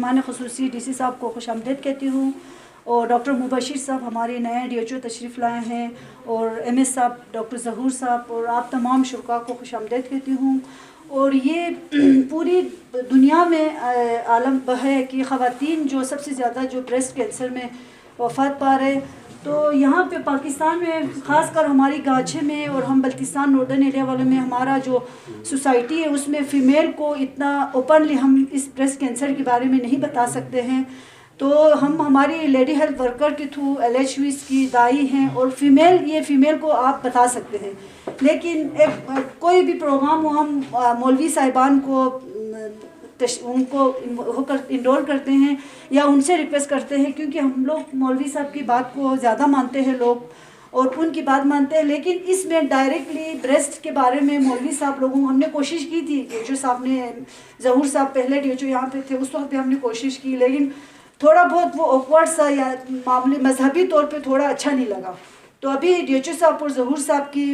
مہمان خصوصی D C صاحب کو خوش آمدید کہتی ہوں، اور ڈاکٹر مبشر صاحب ہمارے نئے ڈی ایچ او تشریف لائے ہیں، اور ایم ایس صاحب ڈاکٹر ظہور صاحب، اور آپ تمام شرکاء کو خوش آمدید کہتی ہوں۔ اور یہ پوری دنیا میں عالم ہے کہ خواتین جو سب سے زیادہ جو بریسٹ کینسر میں وفات پا رہے، تو یہاں پہ پاکستان میں خاص کر ہماری گاچھے میں اور ہم بلتستان ناردرن ایریا والوں میں ہمارا جو سوسائٹی ہے اس میں فیمیل کو اتنا اوپنلی ہم اس بریسٹ کینسر کے بارے میں نہیں بتا سکتے ہیں، تو ہم ہماری لیڈی ہیلتھ ورکر کے تھرو LHVs کی دائی ہیں، اور فیمیل کو آپ بتا سکتے ہیں، لیکن کوئی بھی پروگرام ہو ہم مولوی صاحبان کو ان کو انرول کرتے ہیں یا ان سے ریکویسٹ کرتے ہیں، کیونکہ ہم لوگ مولوی صاحب کی بات کو زیادہ مانتے ہیں لوگ اور ان کی بات مانتے ہیں، لیکن اس میں ڈائریکٹلی بریسٹ کے بارے میں مولوی صاحب لوگوں ہم نے کوشش کی تھی، ڈی ایچ او صاحب نے، ظہور صاحب پہلے ڈی ایچ او یہاں پہ تھے اس وقت بھی ہم نے کوشش کی، لیکن تھوڑا بہت وہ آکورڈ سا یا معاملے مذہبی طور پہ تھوڑا اچھا نہیں لگا، تو ابھی ڈی ایچ او صاحب اور ظہور صاحب کی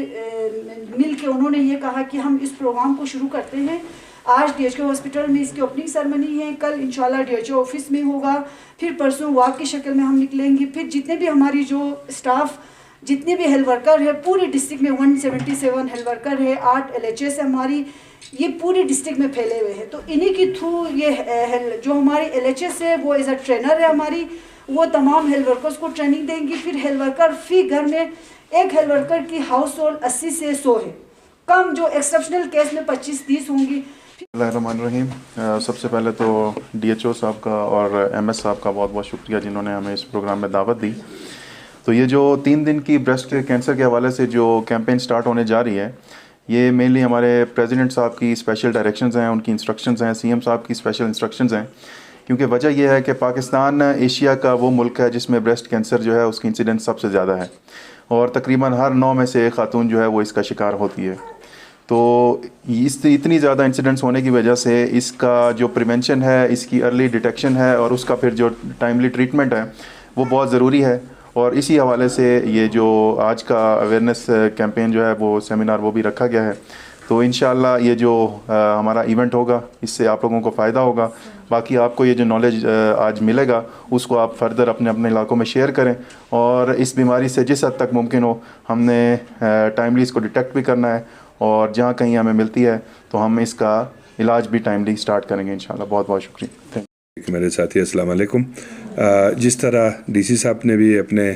مل کے انہوں نے یہ کہا کہ ہم اس پروگرام کو شروع کرتے ہیں۔ آج ڈی ایچ او ہاسپٹل میں اس کی اوپننگ سرمنی ہے، کل انشاءاللہ ڈی ایچ او آفس میں ہوگا، پھر پرسوں واک کی شکل میں ہم نکلیں گے، پھر جتنے بھی ہماری جو اسٹاف جتنے بھی ہیلتھ ورکر ہے پوری ڈسٹرکٹ میں 177 ہیلتھ ورکر ہے، 8 LHS ہے ہماری، یہ پوری ڈسٹرکٹ میں پھیلے ہوئے ہیں، تو انہی کے تھرو یہ جو ہماری LHS ہے وہ ایز اے ٹرینر ہے ہماری، وہ تمام ہیلتھ ورکرز کو ٹریننگ دیں گی۔ پھر ہیلتھ ورکر فی گھر میں ایک ہیلتھ ورکر کی ہاؤس ہولڈ 80 سے 100 ہے، کم جو ایکسیپشنل کیس میں 25-30 ہوں گی۔ بسم اللہ الرحمن الرحیم۔ سب سے پہلے تو ڈی ایچ او صاحب کا اور ایم ایس صاحب کا بہت بہت شکریہ جنہوں نے ہمیں اس پروگرام میں دعوت دی۔ تو یہ جو 3 دن کی بریسٹ کینسر کے حوالے سے جو کیمپین سٹارٹ ہونے جا رہی ہے، یہ مینلی ہمارے پریزیڈنٹ صاحب کی اسپیشل ڈائریکشنز ہیں، ان کی انسٹرکشنز ہیں، CM صاحب کی اسپیشل انسٹرکشنز ہیں، کیونکہ وجہ یہ ہے کہ پاکستان ایشیا کا وہ ملک ہے جس میں بریسٹ کینسر جو ہے اس کی انسیڈنس سب سے زیادہ ہے، اور تقریباً ہر 9 میں سے ایک خاتون جو ہے وہ اس کا شکار ہوتی ہے۔ تو اتنی زیادہ انسیڈنٹس ہونے کی وجہ سے اس کا جو پریونشن ہے، اس کی ارلی ڈیٹیکشن ہے، اور اس کا پھر جو ٹائملی ٹریٹمنٹ ہے وہ بہت ضروری ہے، اور اسی حوالے سے یہ جو آج کا اویئرنیس کیمپین جو ہے وہ سیمینار وہ بھی رکھا گیا ہے۔ تو انشاءاللہ یہ جو ہمارا ایونٹ ہوگا اس سے آپ لوگوں کو فائدہ ہوگا، باقی آپ کو یہ جو نالج آج ملے گا اس کو آپ فردر اپنے علاقوں میں شیئر کریں، اور اس بیماری سے جس حد تک ممکن ہو ہم نے ٹائملی اس کو ڈیٹیکٹ بھی کرنا ہے، اور جہاں کہیں ہمیں ملتی ہے تو ہم اس کا علاج بھی ٹائملی سٹارٹ کریں گے انشاءاللہ۔ بہت بہت شکریہ۔ میرے ساتھی السلام علیکم۔ جس طرح ڈی سی صاحب نے بھی اپنے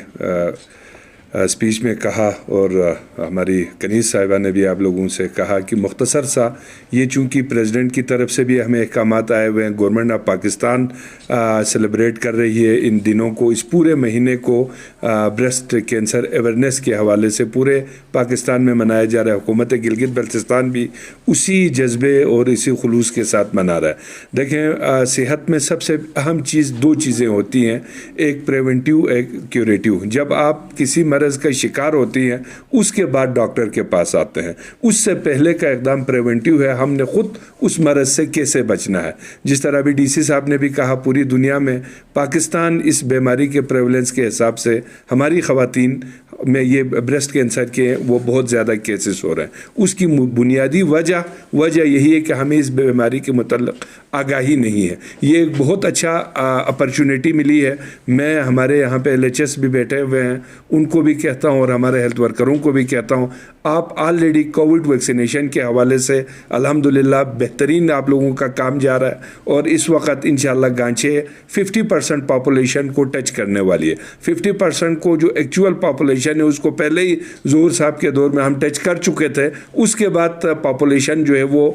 اسپیچ میں کہا، اور ہماری کنیز صاحبہ نے بھی آپ لوگوں سے کہا کہ مختصر سا یہ چونکہ پریزیڈنٹ کی طرف سے بھی ہمیں احکامات آئے ہوئے ہیں، گورنمنٹ آف پاکستان سیلیبریٹ کر رہی ہے ان دنوں کو، اس پورے مہینے کو بریسٹ کینسر اویئرنیس کے حوالے سے پورے پاکستان میں منایا جا رہا ہے۔ حکومت گلگت بلتستان بھی اسی جذبے اور اسی خلوص کے ساتھ منا رہا ہے۔ دیکھیں، صحت میں سب سے اہم چیز 2 چیزیں ہوتی ہیں، ایک پریونٹیو، ایک کیوریٹیو۔ جب آپ کسی مرض کا شکار ہوتی ہیں اس کے بعد ڈاکٹر کے پاس آتے ہیں، اس سے پہلے کا اقدام پریونٹیو ہے، ہم نے خود اس مرض سے کیسے بچنا ہے۔ جس طرح بھی ڈی سی صاحب نے بھی کہا، پوری دنیا میں پاکستان اس بیماری کے پریولنس کے حساب سے ہماری خواتین میں یہ بریسٹ کینسر کے وہ بہت زیادہ کیسز ہو رہے ہیں۔ اس کی بنیادی وجہ یہی ہے کہ ہمیں اس بیماری کے متعلق آگاہی نہیں ہے۔ یہ ایک بہت اچھا اپرچونٹی ملی ہے۔ میں ہمارے یہاں پہ LHS بھی بیٹھے ہوئے ہیں، ان کو بھی کہتا ہوں اور ہمارے ہیلتھ ورکروں کو بھی کہتا ہوں، آپ آلریڈی کووڈ ویکسینیشن کے حوالے سے الحمدللہ بہترین آپ لوگوں کا کام جا رہا ہے، اور اس وقت انشاءاللہ گانچے 50% پاپولیشن کو ٹچ کرنے والی ہے۔ 50% کو جو ایکچول پاپولیشن ہے اس کو پہلے ہی ظہور صاحب کے دور میں ہم ٹچ کر چکے تھے، اس کے بعد پاپولیشن جو ہے وہ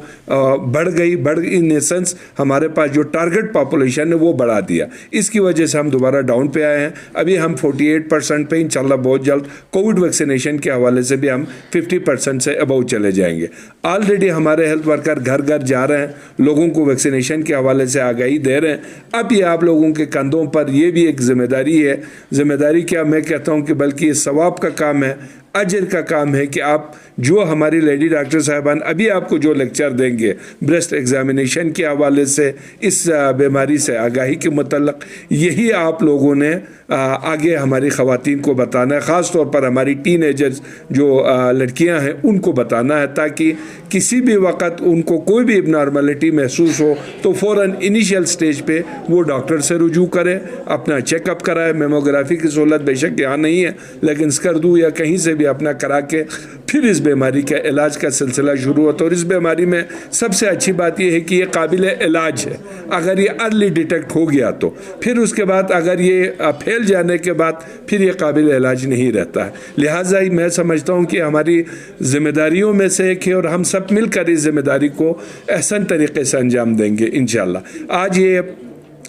بڑھ گئی ان ایسنس ہمارے پاس جو ٹارگٹ پاپولیشن ہے وہ بڑھا دیا، اس کی وجہ سے ہم دوبارہ ڈاؤن پہ آئے ہیں۔ ابھی ہم 48% پہ انشاءاللہ بہت جلد کووڈ ویکسینیشن کے حوالے سے بھی ہم 50% سے ابو چلے جائیں گے۔ آلریڈی ہمارے ہیلتھ ورکر گھر گھر جا رہے ہیں، لوگوں کو ویکسینیشن کے حوالے سے آگاہی دے رہے ہیں۔ اب یہ آپ لوگوں کے کندھوں پر یہ بھی ایک ذمہ داری ہے۔ ذمہ داری کیا، میں کہتا ہوں کہ بلکہ یہ ثواب کا کام ہے۔ अजर का काम है कि आप जो हमारी लेडी डॉक्टर साहिबान अभी आपको जो लेक्चर देंगे ब्रेस्ट एग्जामिनेशन के हवाले से, इस बीमारी से आगाही के मतलब, यही आप लोगों ने आगे हमारी ख़वातीन को बताना है, ख़ास तौर पर हमारी टीनेजर्स जो लड़कियां हैं उनको बताना है, ताकि किसी भी वक्त उनको कोई भी इब्नॉर्मलिटी महसूस हो तो फ़ौरन इनिशियल स्टेज पे वो डॉक्टर से रुजू करें, अपना चेकअप कराए। मेमोग्राफी की सहूलत बेशक यहाँ नहीं है, लेकिन स्कर्दू या कहीं से भी अपना करा के फिर इस बीमारी के इलाज का सिलसिला शुरू होता है। और इस बीमारी में सबसे अच्छी बात यह है कि ये काबिल इलाज है। अगर ये अर्ली डिटेक्ट हो गया तो फिर उसके बाद अगर ये फैल जाने के बाद फिर ये काबिल इलाज नहीं रहता है। लिहाजा मैं समझता हूँ कि हमारी ज़िम्मेदारियों में से एक है और हम सब मिलकर इस ज़िम्मेदारी को अहसन तरीके से अंजाम देंगे इंशाअल्लाह। आज ये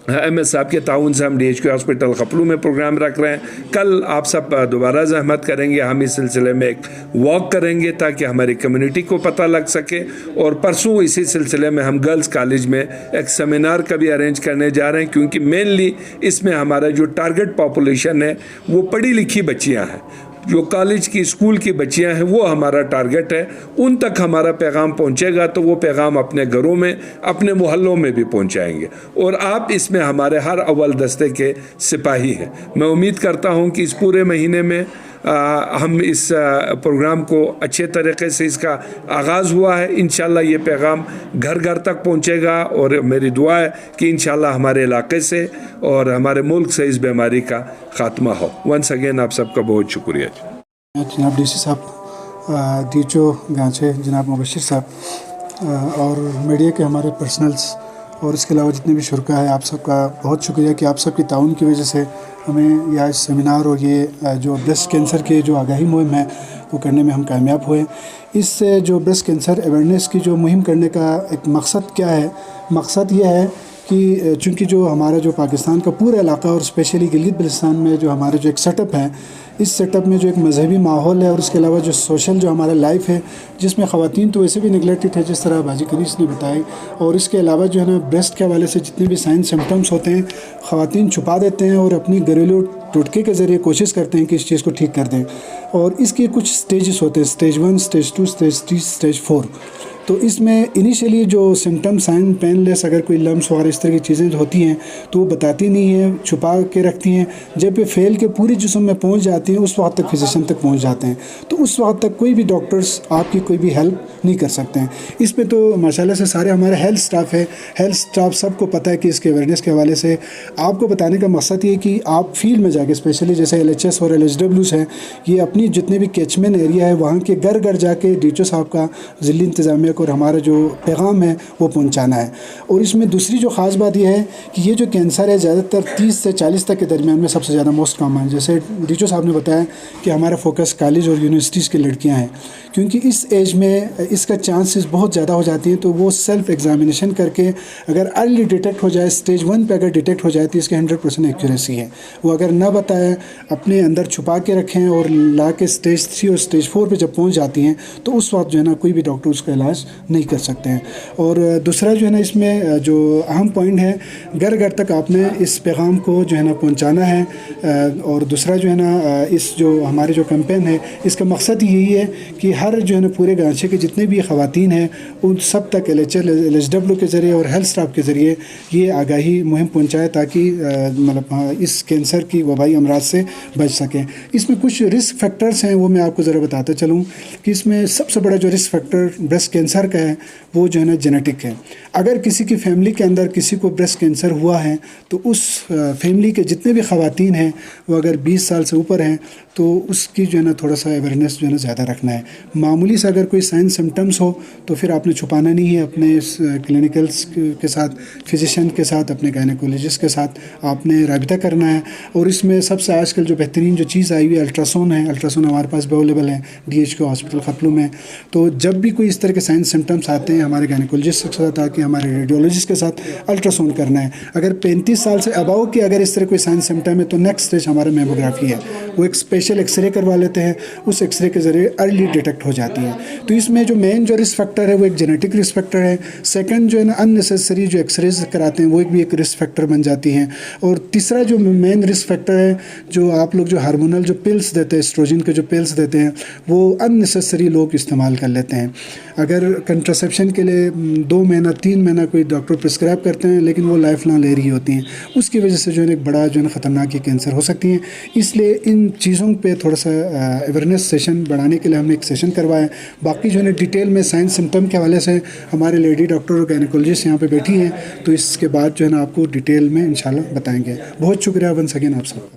MS साहब के ताउन से हम DHQ हॉस्पिटल खपलू में प्रोग्राम रख रहे हैं। कल आप सब दोबारा ज़हमत करेंगे, हम इस सिलसिले में एक वॉक करेंगे ताकि हमारी कम्युनिटी को पता लग सके। और परसों इसी सिलसिले में हम गर्ल्स कॉलेज में एक सेमिनार का भी अरेंज करने जा रहे हैं, क्योंकि मेनली इसमें हमारा जो टारगेट पॉपुलेशन है वो पढ़ी लिखी बच्चियाँ हैं। जो कॉलेज की स्कूल की बच्चियां हैं वो हमारा टारगेट है। उन तक हमारा पैगाम पहुंचेगा तो वो पैगाम अपने घरों में, अपने मोहल्लों में भी पहुंचाएंगे। और आप इसमें हमारे हर अव्वल दस्ते के सिपाही हैं। मैं उम्मीद करता हूं कि इस पूरे महीने में हम इस प्रोग्राम को अच्छे तरीके से, इसका आगाज़ हुआ है, इंशाल्लाह ये पैगाम घर घर तक पहुंचेगा। और मेरी दुआ है कि इंशाल्लाह हमारे इलाके से और हमारे मुल्क से इस बीमारी का ख़ात्मा हो। वंस अगेन आप सबका बहुत शुक्रिया। जनाब DC साहब, DHO गांचे जनाब मुबशिर साहब और मीडिया के हमारे पर्सनल्स और इसके अलावा जितने भी शुरका है, आप सबका बहुत शुक्रिया कि आप सबकी ताउन की वजह से हमें यह सेमिनार और ये जो ब्रेस्ट कैंसर के जो आगाही मुहिम है वो करने में हम कामयाब हुए। इससे जो ब्रेस्ट कैंसर अवेयरनेस की जो मुहिम करने का एक मकसद क्या है, मकसद ये है कि चूँकि जो हमारा जो पाकिस्तान का पूरा इलाका और स्पेशली गिलगित बल्तिस्तान में जो हमारा जो एक सेटअप है, इस सेटअप में जो एक मजहबी माहौल है और उसके अलावा जो सोशल जो हमारा लाइफ है, जिसमें ख़वातीन तो वैसे भी निगलेक्टेड है जिस तरह बाजी कनीस ने बताई। और इसके अलावा जो है ना ब्रेस्ट के हवाले से जितने भी साइन सिम्टम्स होते हैं ख़वातीन छुपा देते हैं और अपनी घरेलू टोटके के ज़रिए कोशिश करते हैं कि इस चीज़ को ठीक कर दें। और इसके कुछ स्टेजेस होते हैं, स्टेज 1, स्टेज 2, स्टेज 3, स्टेज 4। तो इसमें इनिशियली जो सिम्टम साइन पेनलेस, अगर कोई लम्स वगैरह इस तरह की चीज़ें होती हैं तो वो बताती नहीं है, छुपा के रखती हैं। जब ये फैल के पूरी जिस्म में पहुंच जाती हैं उस वक्त तक फिजिशियन तक पहुंच जाते हैं, तो उस वक्त तक कोई भी डॉक्टर्स आपकी कोई भी हेल्प नहीं कर सकते हैं। इस पे तो माशाल्लाह से सारे हमारे हेल्थ स्टाफ है, हेल्थ स्टाफ सबको पता है कि इसके अवेयरनेस के हवाले से आपको बताने का मकसद ये कि आप फील्ड में जाके, स्पेशली जैसे LHS और LHWs हैं, ये अपनी जितने भी कैचमेंट एरिया है वहाँ के घर घर जाके DHO साहब का ज़िली इंतज़ामिया और हमारा जो पैगाम है वो पहुंचाना है। और इसमें दूसरी जो ख़ास बात यह है कि ये जो कैंसर है ज़्यादातर 30 से 40 तक के दरमियान में सबसे ज़्यादा मोस्ट कॉमन है। जैसे DHO साहब ने बताया कि हमारा फोकस कॉलेज और यूनिवर्सिटीज़ की लड़कियां हैं, क्योंकि इस एज में इसका चांसेस बहुत ज़्यादा हो जाती हैं। तो वो सेल्फ़ एग्जामिनेशन करके अगर अर्ली डिटेक्ट हो जाए, स्टेज 1 पे अगर डिटेक्ट हो जाए तो इसकी 100% एक्यूरेसी है। वो अगर ना बताए, अपने अंदर छुपा के रखें और ला के स्टेज 3 और स्टेज 4 पे जब पहुंच जाती हैं तो उस वक्त जो है ना कोई भी डॉक्टर उसका इलाज नहीं कर सकते हैं। और दूसरा जो है ना इसमें जो अहम पॉइंट है, घर घर तक आपने इस पैगाम को जो है ना पहुंचाना है। और दूसरा जो है ना इस जो हमारे जो कैंपेन है इसका मकसद यही है कि हर जो है ना पूरे गांचे के जितने भी ख़वातीन हैं उन सब तक LHW के ज़रिए और हेल्थ स्टाफ के ज़रिए ये आगाही मुहिम पहुँचाए ताकि मतलब इस कैंसर की वबाई अमराज से बच सकें। इसमें कुछ रिस्क फैक्टर्स हैं, वो मैं आपको ज़रा बताता चलूँ कि इसमें सबसे बड़ा जो रिस्क फैक्टर ब्रेस्ट कैंसर का है वो जो है ना जेनेटिक है। अगर किसी की फैमिली के अंदर किसी को ब्रेस्ट कैंसर हुआ है तो उस फैमिली के जितने भी ख़वातीन हैं वो अगर 20 साल से ऊपर हैं तो उसकी जो है ना थोड़ा सा अवेयरनेस जो है ना ज़्यादा रखना है। मामूली से अगर कोई साइन सिम्टम्स हो तो फिर आपने छुपाना नहीं है, अपने इस क्लिनिकल्स के साथ, फिजिशियन के साथ, अपने गायनेकोलॉजिस्ट के साथ आपने राबिता करना है। और इसमें सबसे आजकल जो बेहतरीन जो चीज़ आई हुई है अल्ट्रासाउंड है। अल्ट्रासाउंड हमारे पास अवेलेबल है DHQ हॉस्पिटल खपलू में। तो जब भी कोई इस तरह के साइन साइन सिम्टम्स आते हैं हमारे गायनेकोलॉजिस्ट के साथ आके हमारे रेडियोलॉजिस्ट के साथ अल्ट्रासाउंड करना है। अगर 35 साल से अबाव की अगर इस तरह कोई साइन सिम्टम है तो नेक्स्ट स्टेज हमारा मेमोग्राफी है, वो एक स्पेशल एक्सरे करवा लेते हैं, उस एक्सरे के ज़रिए अर्ली डिटेक्ट हो जाती है। तो इसमें जो मेन जो रिस्क फैक्टर है वो एक जेनेटिक रिस्क फैक्टर है। सेकंड जो है ना अननेसेसरी जो एक्सरेज कराते हैं वो भी एक रिस्क फैक्टर बन जाती हैं। और तीसरा जो मेन रिस्क फैक्टर है जो आप लोग जो हार्मोनल जो पिल्स देते हैं, एस्ट्रोजन के जो पिल्स देते हैं वो अननेसेसरी लोग इस्तेमाल कर लेते हैं। अगर कंट्रासेप्शन के लिए 2 महीना 3 महीना कोई डॉक्टर प्रिस्क्राइब करते हैं लेकिन वो लाइफ लॉन्ग ले रही होती हैं, उसकी वजह से जो है एक बड़ा जो है ख़तरनाक कैंसर हो सकती है। इसलिए इन चीज़ों पे थोड़ा सा अवेयरनेस सेशन बढ़ाने के लिए हमने एक सेशन करवाया। बाकी जो है डिटेल में साइन सिम्टम के हवाले से हमारे लेडी डॉक्टर और गायनेकोलॉजिस्ट यहाँ पे बैठी हैं, तो इसके बाद जो है ना आपको डिटेल में इंशाल्लाह बताएंगे। बहुत शुक्रिया वंस अगेन आप सबका।